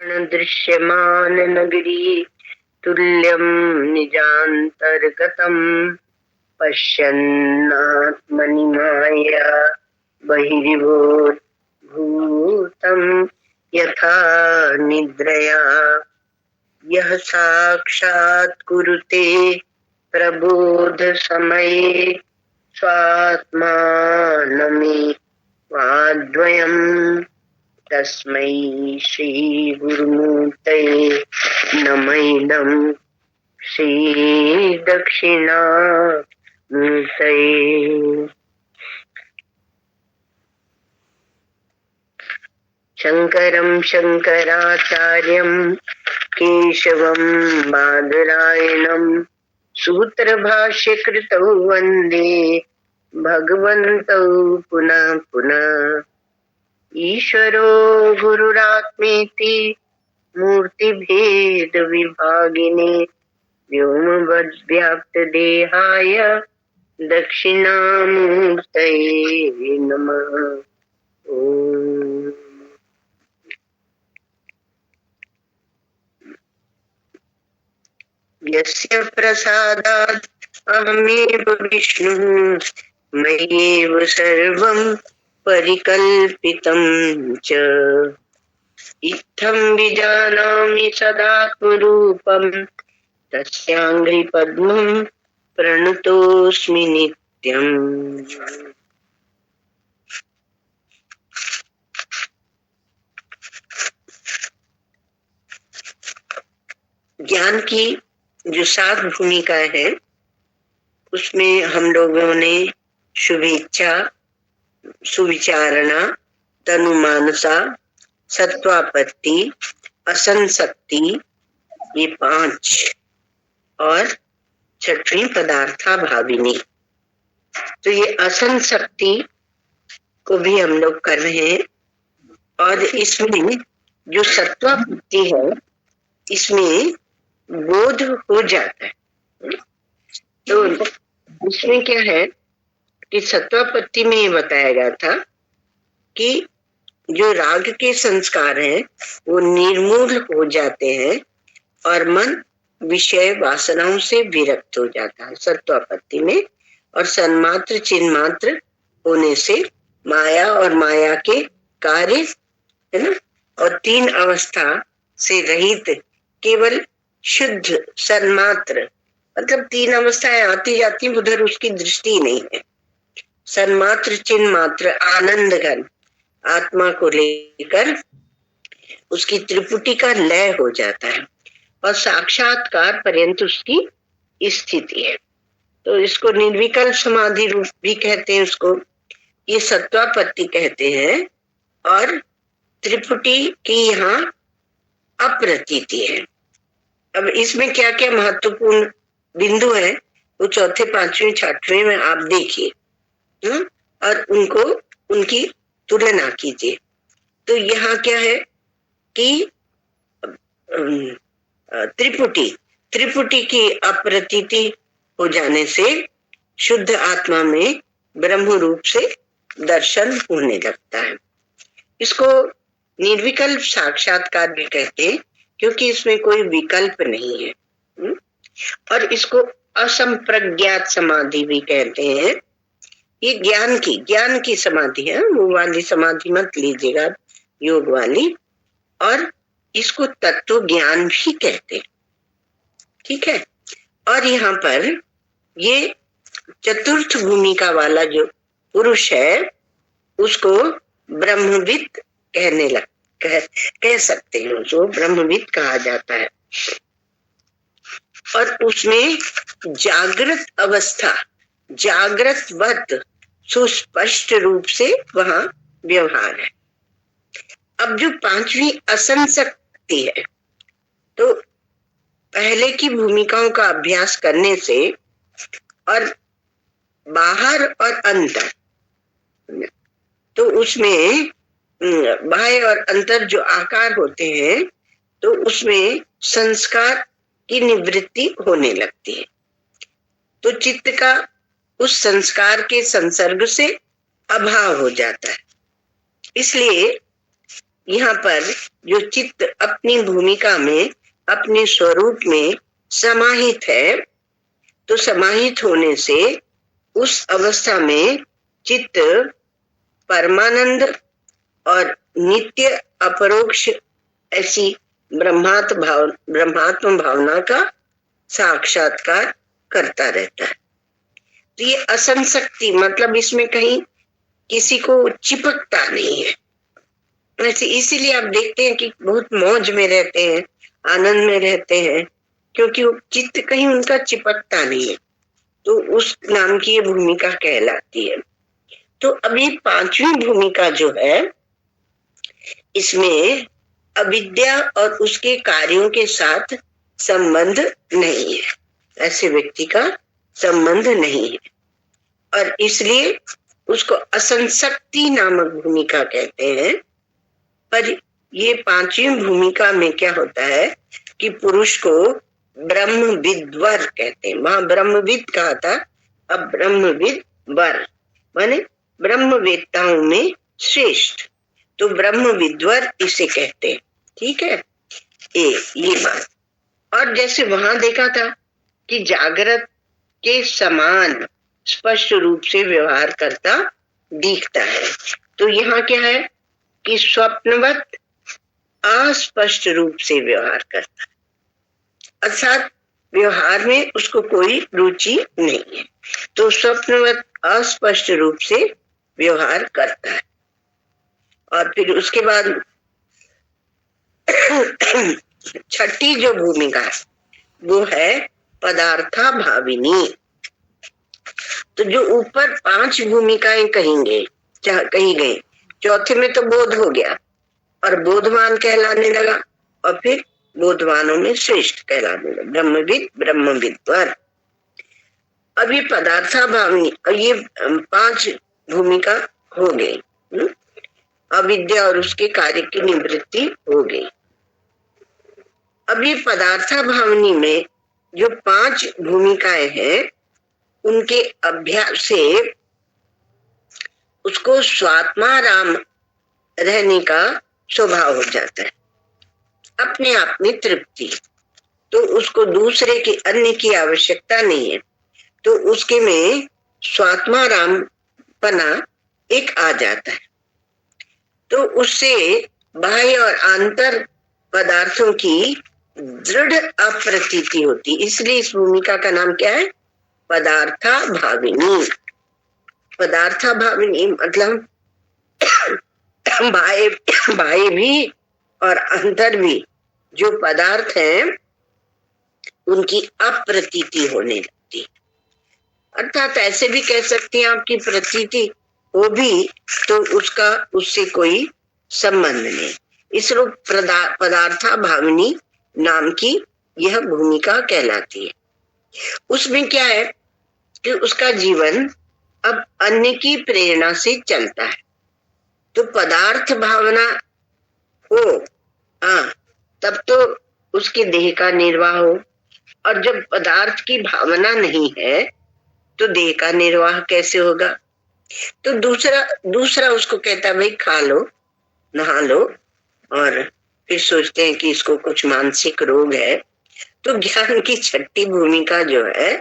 दृश्यमान नगरी तुल्यं निजान्तर्गतं पश्यन्नात्मनि माया बहिर्भूतं यथा निद्रया यः साक्षात् कुरुते प्रबोध समये स्वात्मानमेवाद्वयम् तस्मै श्री गुरुमूर्तये नमः श्री दक्षिणामूर्तये। शंकरं शंकराचार्यं केशवं बादरायणं सूत्रभाष्यकृतौ वन्दे भगवन्तौ पुनः पुनः। ईश्वरो गुरुरात्मेति मूर्तिभेद विभागिने व्योमवद्व्याप्तदेहाय दक्षिणामूर्तये नमः। ओम। यस्य प्रसादात् अहमेव विष्णुः मय्येव सर्वं परिकल्पितं च इत्थं विजानामि सदात्मरूपं तस्याङ्घ्रिपद्मं प्रणतोऽस्मि नित्यम्। ज्ञान की जो 7 भूमिका है उसमें हम लोगों ने शुभेच्छा, सुविचारणा, तनुमानसा, सत्वापत्ति, असंशक्ति, ये 5 और 6वीं पदार्था भाविनी। तो ये असंशक्ति को भी हम लोग कर रहे हैं और इसमें जो सत्वापत्ति है इसमें बोध हो जाता है। तो इसमें क्या है कि सत्वापत्ति में ये बताया गया था कि जो राग के संस्कार हैं वो निर्मूल हो जाते हैं और मन विषय वासनाओं से विरक्त हो जाता है सत्वापत्ति में। और सन्मात्र चिन्मात्र होने से माया और माया के कार्य है ना, और 3 अवस्था से रहित केवल शुद्ध सन्मात्र, मतलब 3 अवस्थाएं आती जाती उधर उसकी दृष्टि नहीं है। सन्मात्र चिन्मात्र आनंद घन आत्मा को लेकर उसकी त्रिपुटी का लय हो जाता है और साक्षात्कार पर्यंत उसकी स्थिति है। तो इसको निर्विकल्प समाधि रूप भी कहते हैं, उसको ये सत्वापत्ति कहते हैं। और त्रिपुटी की यहाँ अप्रतीति है। अब इसमें क्या क्या महत्वपूर्ण बिंदु है वो 4, 5वें, 6वें में आप देखिए और उनको उनकी तुलना कीजिए। तो यहाँ क्या है कि त्रिपुटी की अप्रतीति हो जाने से शुद्ध आत्मा में ब्रह्म रूप से दर्शन होने लगता है। इसको निर्विकल्प साक्षात्कार भी कहते हैं क्योंकि इसमें कोई विकल्प नहीं है। और इसको असंप्रज्ञात समाधि भी कहते हैं। ये ज्ञान की समाधि है, वो वाली समाधि मत लीजिएगा, योग वाली। और इसको तत्व ज्ञान भी कहते हैं, ठीक है। और यहाँ पर ये चतुर्थ भूमिका वाला जो पुरुष है उसको ब्रह्मविद कह सकते हैं, उसको ब्रह्मविद कहा जाता है। और उसमें जागृत अवस्था, जागृतवत सुस्पष्ट रूप से वहां व्यवहार है। अब जो 5वीं असंशक्ति है, तो पहले की भूमिकाओं का अभ्यास करने से और बाहर और अंतर, तो उसमें बाह्य और अंतर जो आकार होते हैं तो उसमें संस्कार की निवृत्ति होने लगती है। तो चित्त का उस संस्कार के संसर्ग से अभाव हो जाता है। इसलिए यहाँ पर जो चित्त अपनी भूमिका में, अपने स्वरूप में समाहित है, तो समाहित होने से उस अवस्था में चित्त परमानंद और नित्य अपरोक्ष ऐसी ब्रह्मात्म भावना का साक्षात्कार करता रहता है। तो ये असंशक्ति मतलब इसमें कहीं किसी को चिपकता नहीं है। वैसे इसीलिए आप देखते हैं कि बहुत मौज में रहते हैं, आनंद में रहते हैं, क्योंकि चित्त कहीं उनका चिपकता नहीं है। तो उस नाम की ये भूमिका कहलाती है। तो अभी पांचवी भूमिका जो है, इसमें अविद्या और उसके कार्यों के साथ संबंध नहीं है, ऐसे व्यक्ति का संबंध नहीं है, और इसलिए उसको असंशक्ति नामक भूमिका कहते हैं। पर ये पांचवी भूमिका में क्या होता है कि पुरुष को ब्रह्मविद्वर कहते हैं। वहां ब्रह्मविद कहा था, अब ब्रह्मविद वर माने ब्रह्मवेत्ताओं में श्रेष्ठ, तो ब्रह्मविद्वर इसे कहते हैं। ठीक है, ये बात। और जैसे वहां देखा था कि जागृत के समान स्पष्ट रूप से व्यवहार करता दिखता है, तो यहाँ क्या है कि स्वप्नवत अस्पष्ट रूप से व्यवहार करता है, अर्थात व्यवहार में उसको कोई रुचि नहीं है, तो स्वप्नवत अस्पष्ट रूप से व्यवहार करता है। और फिर उसके बाद छठी जो भूमिका वो है पदार्था भाविनी। तो जो ऊपर 5 भूमिकाएं कही गई, चौथे में तो बोध हो गया और बोधवान कहलाने लगा, और फिर बोधवानों में श्रेष्ठ कहलाने लगा, ब्रह्मविद ब्रह्मविद्वर। अब ये पदार्था भावनी, और ये 5 भूमिका हो गई। अविद्या और उसके कार्य की निवृत्ति हो गई। अब ये पदार्था भावनी में जो 5 भूमिकाएं हैं, उनके अभ्यास से उसको स्वात्माराम रहने का स्वभाव हो जाता है, अपने आप में तृप्ति, तो उसको दूसरे के अन्य की आवश्यकता नहीं है, तो उसके में स्वात्माराम पना एक आ जाता है। तो उससे बाह्य और आंतर पदार्थों की दृढ़ अप्रतीति होती, इसलिए इस भूमिका का नाम क्या है, पदार्था भाविनी। पदार्था भाविनी मतलब बाह्य भी और अंतर भी जो पदार्थ हैं उनकी अप्रतीति होने लगती, अर्थात ऐसे भी कह सकते हैं आपकी प्रतीति हो भी तो उससे कोई संबंध नहीं। इसलिए पदार्था भाविनी नाम की यह भूमिका कहलाती है। उसमें क्या है कि उसका जीवन अब अन्य की प्रेरणा से चलता है, तो पदार्थ भावना हो तब तो उसके देह का निर्वाह हो, और जब पदार्थ की भावना नहीं है तो देह का निर्वाह कैसे होगा। तो दूसरा उसको कहता है भाई खा लो नहा लो, और फिर सोचते हैं कि इसको कुछ मानसिक रोग है। तो ज्ञान की छठी भूमिका जो है,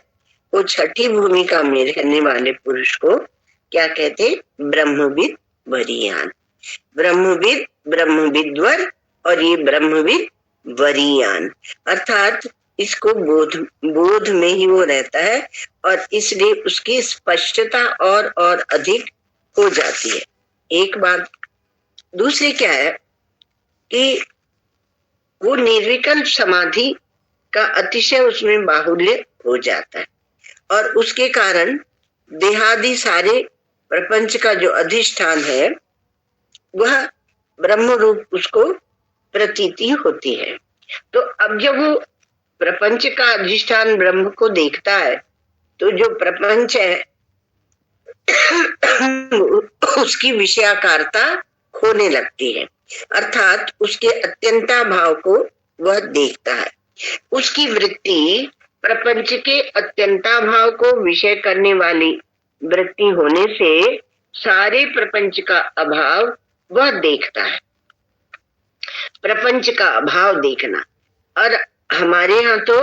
वो छठी भूमिका में रहने वाले पुरुष को क्या कहते, ब्रह्मविद वरीयान। ब्रह्मविद ब्रह्मविद्वर और ये ब्रह्मविद वरीयान, अर्थात इसको बोध में ही वो रहता है, और इसलिए उसकी स्पष्टता और अधिक हो जाती है। एक बात। दूसरी क्या है कि वो निर्विकल्प समाधि का अतिशय उसमें बाहुल्य हो जाता है, और उसके कारण देहादि सारे प्रपंच का जो अधिष्ठान है वह ब्रह्म रूप उसको प्रतीति होती है। तो अब जब वो प्रपंच का अधिष्ठान ब्रह्म को देखता है, तो जो प्रपंच है उसकी विषयाकारता खोने लगती है, अर्थात उसके अत्यंता भाव को वह देखता है। उसकी वृत्ति प्रपंच के अत्यंता भाव को विषय करने वाली वृत्ति होने से सारे प्रपंच का अभाव वह देखता है। प्रपंच का अभाव देखना। और हमारे यहाँ तो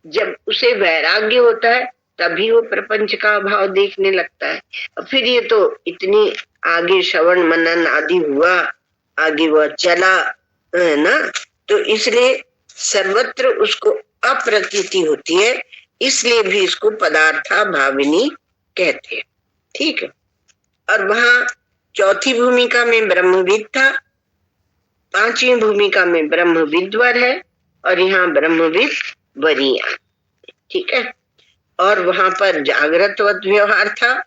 जब उसे वैराग्य होता है तभी वो प्रपंच का अभाव देखने लगता है। और फिर ये तो इतनी आगे श्रवण मनन आदि हुआ, आगे वह चला है ना, तो इसलिए सर्वत्र उसको अप्रतीति होती है, इसलिए भी इसको पदार्था भाविनी कहते हैं। ठीक है। और वहां चौथी भूमिका में ब्रह्मविद था, पांचवी भूमिका में ब्रह्म विद्वर है, और यहाँ ब्रह्मविद वरिया। ठीक है। और वहां पर जागृतवत व्यवहार था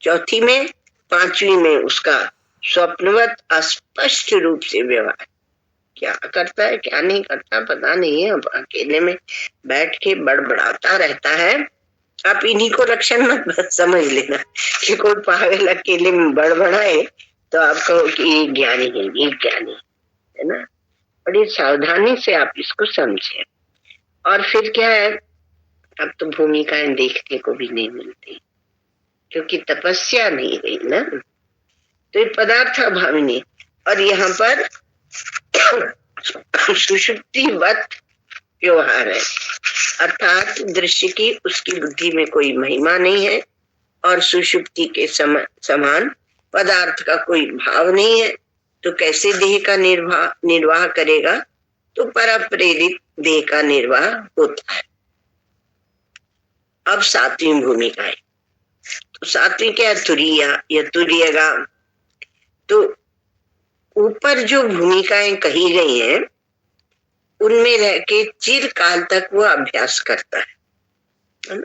चौथी में, पांचवी में उसका स्वप्नवत अस्पष्ट रूप से व्यवहार। क्या करता है क्या नहीं करता पता नहीं है, अब अकेले में बैठ के बड़बड़ाता रहता है। आप इन्हीं को लक्षण मत समझ लेना कि कोई पागल अकेले में बड़बड़ाए तो आप कहो कि ये ज्ञानी है, ये ज्ञानी है ना। बड़ी सावधानी से आप इसको समझे। और फिर क्या है, अब तो भूमिकाएं देखने को भी नहीं मिलती क्योंकि तपस्या नहीं रही ना, तो ये पदार्थ भाविनी। और यहाँ पर सुषुप्तिवत व्यवहार है, अर्थात दृश्य की उसकी बुद्धि में कोई महिमा नहीं है और सुषुप्ति के समान पदार्थ का कोई भाव नहीं है, तो कैसे देह का निर्वाह करेगा, तो परप्रेरित देह का निर्वाह होता है। अब सातवीं भूमिका है, तो सातवीं क्या है, तुरीया या तुरीयगा। तो ऊपर जो भूमिकाएं कही गई हैं उनमें रह के चिरकाल तक वो अभ्यास करता है,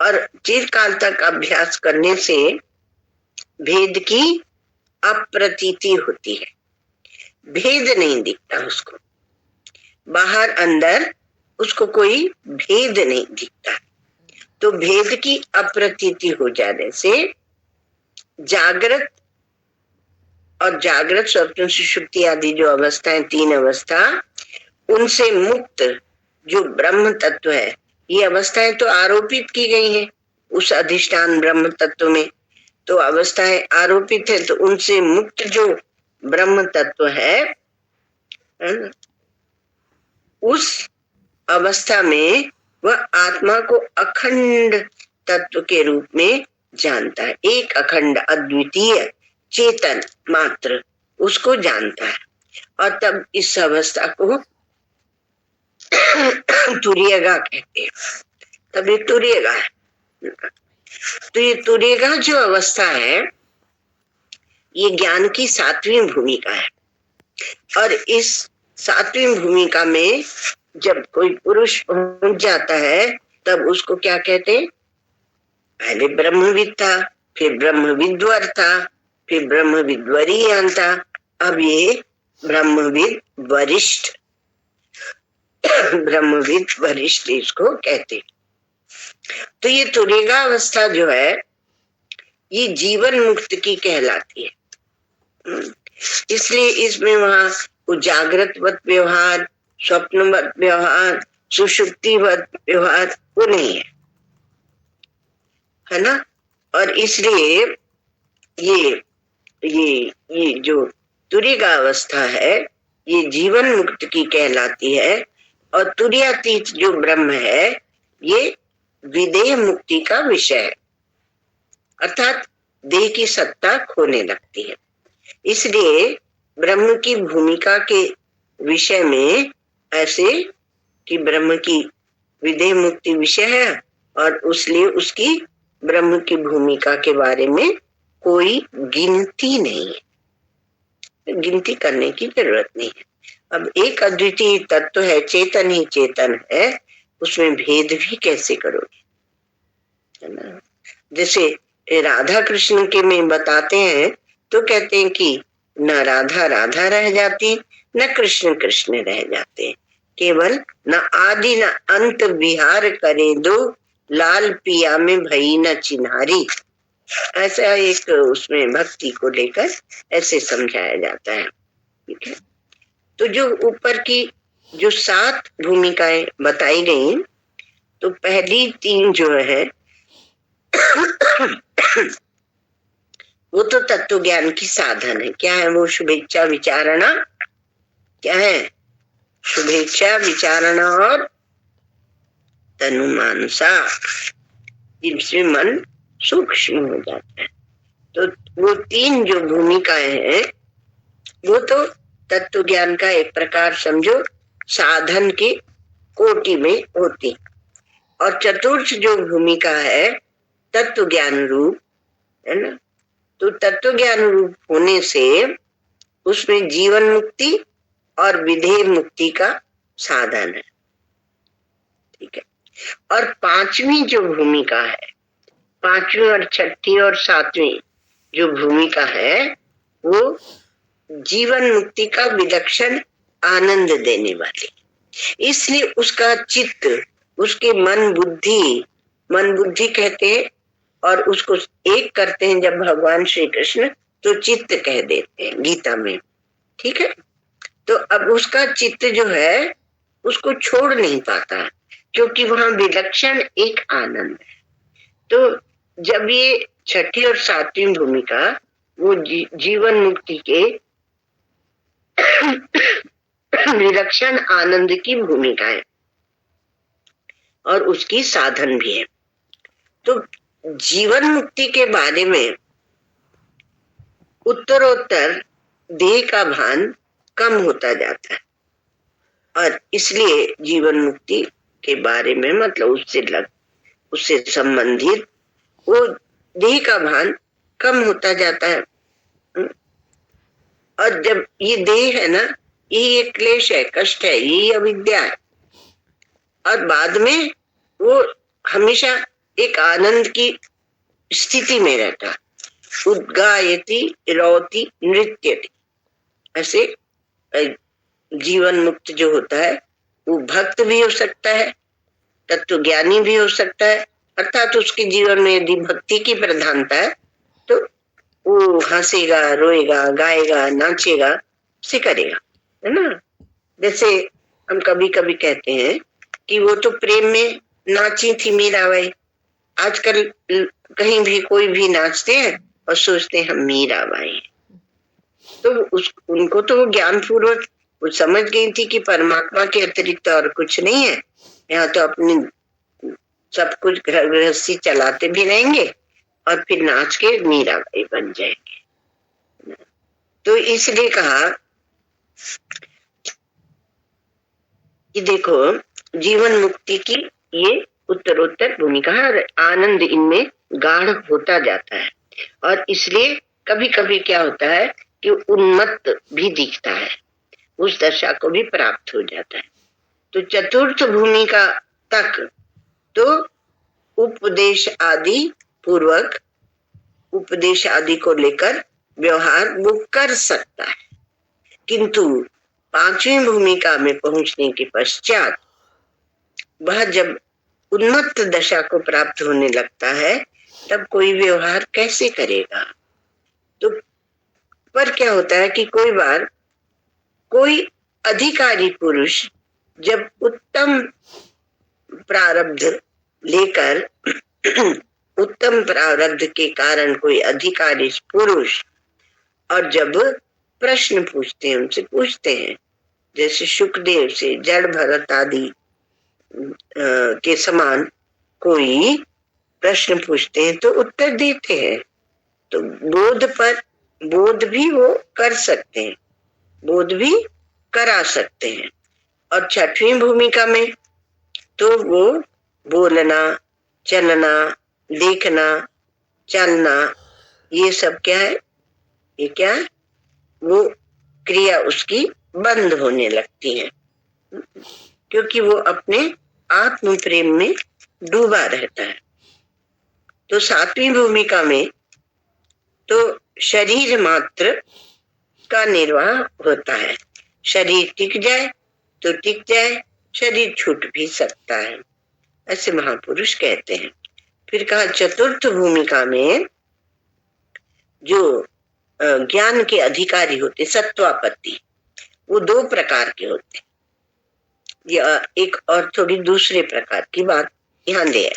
और चिरकाल तक अभ्यास करने से भेद की अप्रतीति होती है, भेद नहीं दिखता उसको, बाहर अंदर उसको कोई भेद नहीं दिखता। तो भेद की अप्रतीति हो जाने से जागृत और जागृत स्वप्न सुषुप्ति आदि जो अवस्थाएं, तीन अवस्था, उनसे मुक्त जो ब्रह्म तत्व है, ये अवस्थाएं तो आरोपित की गई हैं उस अधिष्ठान ब्रह्म तत्व में, तो अवस्थाएं आरोपित है, तो उनसे मुक्त जो ब्रह्म तत्व है उस अवस्था में वह आत्मा को अखंड तत्व के रूप में जानता है, एक अखंड अद्वितीय चेतन मात्र उसको जानता है। और तब इस अवस्था को तुरीयगा कहते हैं, तब ये तुरीयगा है। तो ये तुरीयगा जो अवस्था है ये ज्ञान की सातवीं भूमिका है। और इस सातवीं भूमिका में जब कोई पुरुष पहुंच जाता है तब उसको क्या कहते हैं, पहले ब्रह्मविद था, फिर ब्रह्मविद्वर था, फिर ब्रह्मविद्वरीयान था, अब ये ब्रह्मविद वरिष्ठ, ब्रह्मविद वरिष्ठ इसको कहते। तो ये तुरीयगा अवस्था जो है ये जीवन मुक्त की कहलाती है, इसलिए इसमें वहां जागृतवत व्यवहार, स्वप्नवत व्यवहार, सुषुप्तिवत व्यवहार वो नहीं है ना। और इसलिए ये जो तुरीयगा अवस्था है ये जीवन मुक्त की कहलाती है, और तुरीयातीत जो ब्रह्म है ये विदेह मुक्ति का विषय है, अर्थात देह की सत्ता खोने लगती है। इसलिए ब्रह्म की भूमिका के विषय में ऐसे कि ब्रह्म की विदेह मुक्ति विषय है, और इसलिए उसकी ब्रह्म की भूमिका के बारे में कोई गिनती नहीं है, गिनती करने की जरूरत नहीं है। अब एक अद्वितीय तत्व है, चेतन ही चेतन है, उसमें भेद भी कैसे करोगे, है ना। जैसे राधा कृष्ण के में बताते हैं तो कहते हैं कि न राधा राधा रह जाती, न कृष्ण कृष्ण रह जाते, केवल न आदि न अंत विहार करे दो, लाल पिया में भई न चिन्हारी। ऐसा एक उसमें भक्ति को लेकर ऐसे समझाया जाता है। ठीक है। तो जो ऊपर की जो 7 भूमिकाएं बताई गई, तो पहली 3 जो है वो तो तत्व ज्ञान की साधन है। क्या है वो, शुभेच्छा विचारणा क्या है? शुभेच्छा, विचारणा और तनुमानसा, जिसमें मन सूक्ष्म हो जाता है। तो वो तीन जो भूमिकाएं हैं वो तो तत्व ज्ञान का एक प्रकार समझो साधन की कोटि में होती, और चतुर्थ जो भूमिका है तत्व ज्ञान रूप है ना, तो तत्व ज्ञान रूप होने से उसमें जीवन मुक्ति और विधेय मुक्ति का साधन है। ठीक है। और पांचवी जो भूमिका है, पांचवी और छठी और सातवीं जो भूमिका है वो जीवन मुक्ति का विलक्षण आनंद देने वाली, इसलिए उसका चित्त, उसके मन बुद्धि कहते हैं, और उसको एक करते हैं जब भगवान श्री कृष्ण, तो चित्त कह देते हैं गीता में। ठीक है। तो अब उसका चित्त जो है उसको छोड़ नहीं पाता, क्योंकि वहां विलक्षण एक आनंद है। तो जब ये छठी और सातवीं भूमिका वो जीवन मुक्ति के विलक्षण आनंद की भूमिका है और उसकी साधन भी है। तो जीवन मुक्ति के बारे में उत्तरोत्तर देह का भान कम होता जाता है, और इसलिए जीवन मुक्ति के बारे में मतलब उससे संबंधित वो देह का भान कम होता जाता है। और जब ये देह है ना, ये क्लेश है, कष्ट है, ये अविद्या है, और बाद में वो हमेशा एक आनंद की स्थिति में रहता, उद्गायति रोति नृत्यति। ऐसे जीवन मुक्त जो होता है वो भक्त भी हो सकता है, तत्व ज्ञानी भी हो सकता है, अर्थात उसके जीवन में यदि भक्ति की प्रधानता है तो वो हंसेगा, रोएगा, गाएगा, नाचेगा, से करेगा, है ना। जैसे हम कभी कभी कहते हैं कि वो तो प्रेम में नाची थी मीराबाई। आजकल कहीं भी कोई भी नाचते हैं और सोचते हैं हम मीराबाई। तो उनको तो वो ज्ञान पूर्वक वो समझ गई थी कि परमात्मा के अतिरिक्त और कुछ नहीं है, यहाँ तो अपनी सब कुछ घर गृहस्थी चलाते भी रहेंगे और फिर नाच के मीराबाई बन जाएंगे। तो इसलिए कहा कि देखो जीवन मुक्ति की ये उत्तरोत्तर भूमिका है, आनंद इनमें गाढ़ होता जाता है, और इसलिए कभी कभी क्या होता है कि उन्मत्त भी दिखता है, उस दशा को भी प्राप्त हो जाता है। तो चतुर्थ भूमिका तक तो उपदेश आदि पूर्वक, उपदेश आदि को लेकर व्यवहार वो कर सकता है, किंतु पांचवी भूमिका में पहुंचने के पश्चात वह जब उन्मत्त दशा को प्राप्त होने लगता है तब कोई व्यवहार कैसे करेगा। तो पर क्या होता है कि कोई बार कोई अधिकारी पुरुष जब उत्तम प्रारब्ध लेकर उत्तम प्रारब्ध के कारण कोई अधिकारी पुरुष और जब प्रश्न पूछते हैं, उनसे पूछते हैं, जैसे शुकदेव से जड़ भरत आदि के समान कोई प्रश्न पूछते हैं तो उत्तर देते हैं, तो बोध भी वो कर सकते हैं, बोध भी करा सकते हैं। और छठवीं भूमिका में तो वो बोलना, चलना, देखना, चलना, ये सब क्या है, ये क्या है, वो क्रिया उसकी बंद होने लगती है, क्योंकि वो अपने आत्म प्रेम में डूबा रहता है। तो सातवीं भूमिका में तो शरीर मात्र का निर्वाह होता है, शरीर टिक जाए तो टिक जाए, शरीर छूट भी सकता है, ऐसे महापुरुष कहते हैं। फिर कहा चतुर्थ भूमिका में जो ज्ञान के अधिकारी होते सत्वापत्ति, वो दो प्रकार के होते हैं, या एक और थोड़ी दूसरे प्रकार की बात ध्यान दे।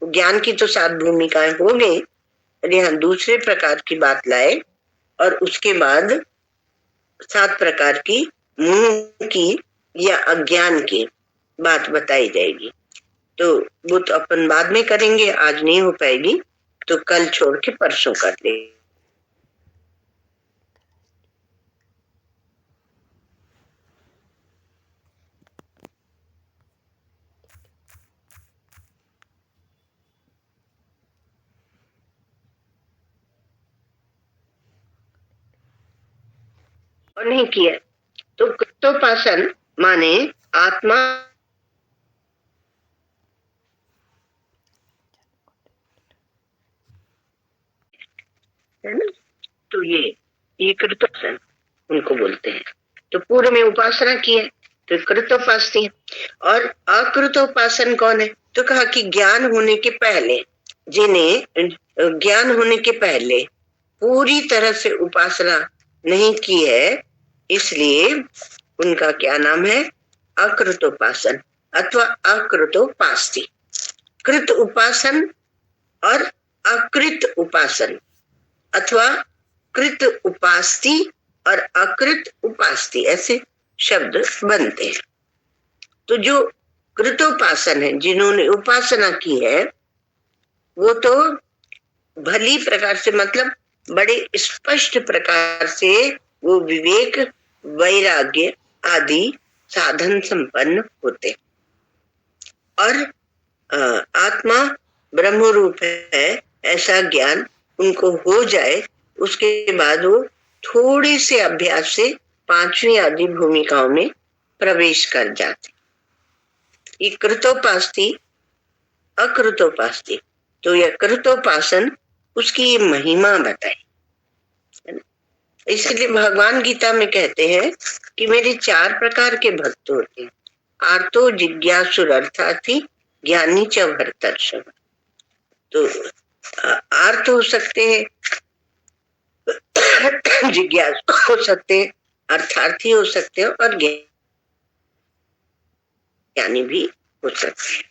ज्ञान की तो 7 भूमिकाएं हो गई, यहाँ दूसरे प्रकार की बात लाए और उसके बाद 7 प्रकार की मोह की या अज्ञान की बात बताई जाएगी। तो वो तो अपन बाद में करेंगे, आज नहीं हो पाएगी, तो कल छोड़ के परसों कर लेंगे। और नहीं किया तो कृतोपासन माने आत्मा है ना। तो ये कृतोपासन उनको बोलते हैं। तो पूर्व में उपासना की है तो कृतोपासनी। और अकृतोपासन कौन है? तो कहा कि ज्ञान होने के पहले, जिन्हें ज्ञान होने के पहले पूरी तरह से उपासना नहीं की है, इसलिए उनका क्या नाम है? अकृतोपासन अथवा अकृतोपास्ति। कृत उपासन और अकृत उपासन अथवा कृत उपास्ति और अकृत उपास्ति, ऐसे शब्द बनते हैं। तो जो कृतोपासन है, जिन्होंने उपासना की है, वो तो भली प्रकार से, मतलब बड़े स्पष्ट प्रकार से वो विवेक, वैराग्य आदि साधन संपन्न होते और आत्मा ब्रह्म रूप है ऐसा ज्ञान उनको हो जाए। उसके बाद वो थोड़े से अभ्यास से पांचवी आदि भूमिकाओं में प्रवेश कर जाते। ये कृतोपास्ति अकृतोपास्ति। तो यह कृतोपासन, उसकी महिमा बताई। इसलिए भगवान गीता में कहते हैं कि मेरे 4 प्रकार के भक्त होते हैं। आर्तो, जिज्ञासुर अर्थार्थी, ज्ञानी च भरतर्षभ। तो आर्त हो सकते हैं, जिज्ञासु हो सकते हैं, अर्थार्थी हो सकते हैं और ज्ञानी भी हो सकते हैं।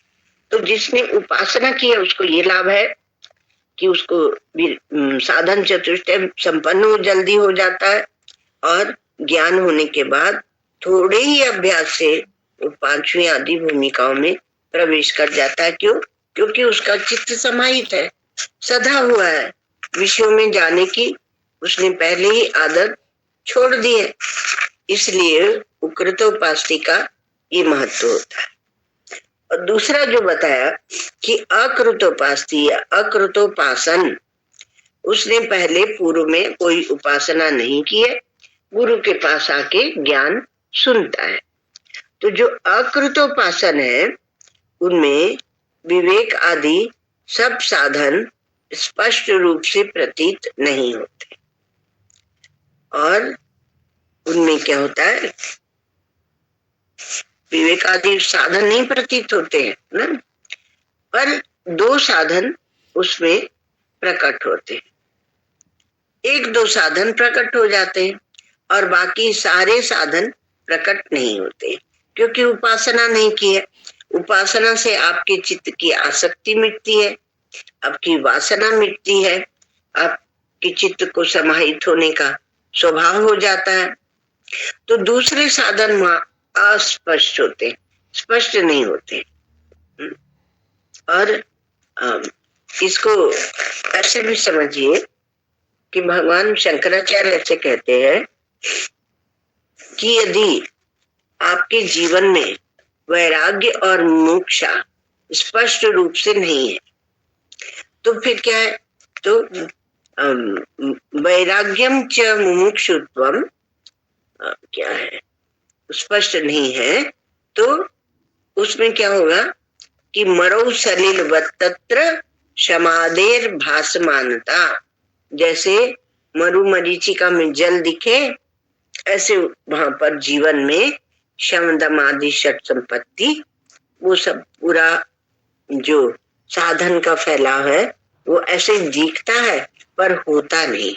तो जिसने उपासना की है उसको ये लाभ है कि उसको साधन चतुष्टय संपन्न जल्दी हो जाता है और ज्ञान होने के बाद थोड़े ही अभ्यास से वो पांचवी आदि भूमिकाओं में प्रवेश कर जाता है। क्यों? क्योंकि उसका चित्त समाहित है, सधा हुआ है विषयों में जाने की, उसने पहले ही आदत छोड़ दी है। इसलिए कृतोपास्ति का ये महत्व होता है। और दूसरा जो बताया कि अकृतोपास्ति या अकृतोपासन, उसने पहले पूर्व में कोई उपासना नहीं की है, गुरु के पास आके ज्ञान सुनता है। तो जो अकृतोपासन है उनमें विवेक आदि सब साधन स्पष्ट रूप से प्रतीत नहीं होते और उनमें क्या होता है? विवेक आदि साधन नहीं प्रतीत होते हैं ना, पर 2 साधन उसमें प्रकट होते हैं। 1-2 साधन प्रकट हो जाते हैं और बाकी सारे साधन प्रकट नहीं होते, क्योंकि उपासना नहीं की है। उपासना से आपके चित्त की आसक्ति मिटती है, आपकी वासना मिटती है, आपके चित्त को समाहित होने का स्वभाव हो जाता है। तो दूसरे साधन वहां अस्पष्ट होते, स्पष्ट नहीं होते। और इसको ऐसे भी समझिए कि भगवान शंकराचार्य ऐसे कहते हैं कि यदि आपके जीवन में वैराग्य और मोक्षा स्पष्ट रूप से नहीं है तो फिर क्या है? तो वैराग्यम च मुमुक्षुत्वम क्या है, स्पष्ट नहीं है, तो उसमें क्या होगा कि मरौ सलिल वत्तत्र समादेर भासमानता। जैसे मरु मरीचिका में जल दिखे, ऐसे वहां पर जीवन में शम दम आदि षट संपत्ति, वो सब पूरा जो साधन का फैलाव है वो ऐसे दिखता है पर होता नहीं।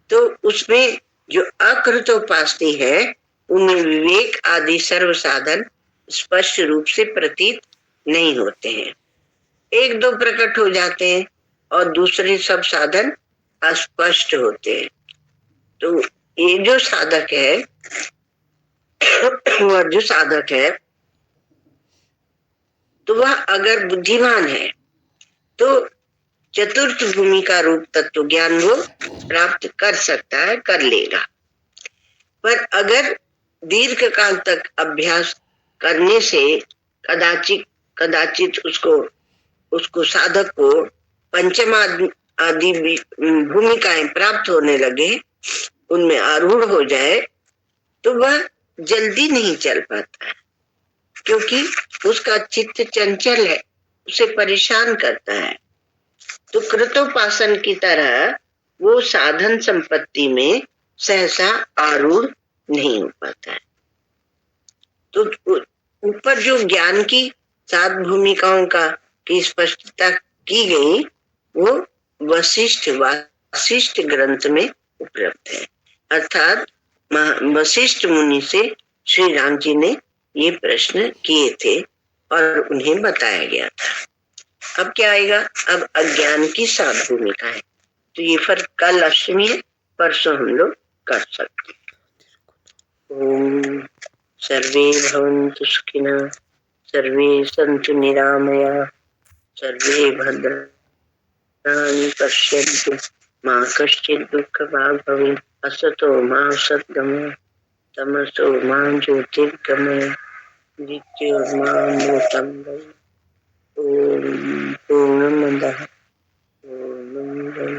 तो उसमें जो अकृतोपास्ति है उनमें विवेक आदि सर्व साधन स्पष्ट रूप से प्रतीत नहीं होते हैं। 1-2 प्रकट हो जाते हैं और दूसरे सब साधन अस्पष्ट होते हैं। तो ये जो साधक है वह जो साधक है तो वह अगर बुद्धिमान है तो चतुर्थ भूमि का रूप तत्व ज्ञान वो प्राप्त कर सकता है, कर लेगा। पर अगर दीर्घ काल तक अभ्यास करने से कदाचित उसको साधक को पंचम आदि भूमिकाएं प्राप्त होने लगे, उनमें आरूढ़ हो जाए, तो वह जल्दी नहीं चल पाता है, क्योंकि उसका चित्त चंचल है, उसे परेशान करता है। तो कृतोपासन की तरह वो साधन संपत्ति में सहसा आरूढ़ नहीं हो पाता है। तो ऊपर जो ज्ञान की 7 भूमिकाओं की स्पष्टता की गई वो वशिष्ठ ग्रंथ में उपलब्ध है। अर्थात वशिष्ठ मुनि से श्री राम जी ने ये प्रश्न किए थे और उन्हें बताया गया था। अब क्या आएगा? अब अज्ञान की 7 भूमिका है। तो ये फर्क कल अष्टमी है, परसों हम लोग कर सकते हैं। ओम सर्वे भवन्तु सुखिनः, सर्वे सन्तु निरामया, सर्वे भद्राणि पश्यन्तु, मा कश्चित् दुःखभाग् भवेत्। असतो मा सद्गमय, तमसो मा ज्योतिर्गमय, मृत्योर्मामृतंगमय। ओम पूर्णमदः पूर्णमिदं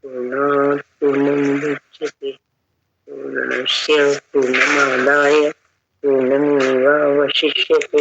पूर्णात् पूर्णमुदच्यते, पूर्णस्य पूर्णमादाय पूर्णमेवावशिष्यते।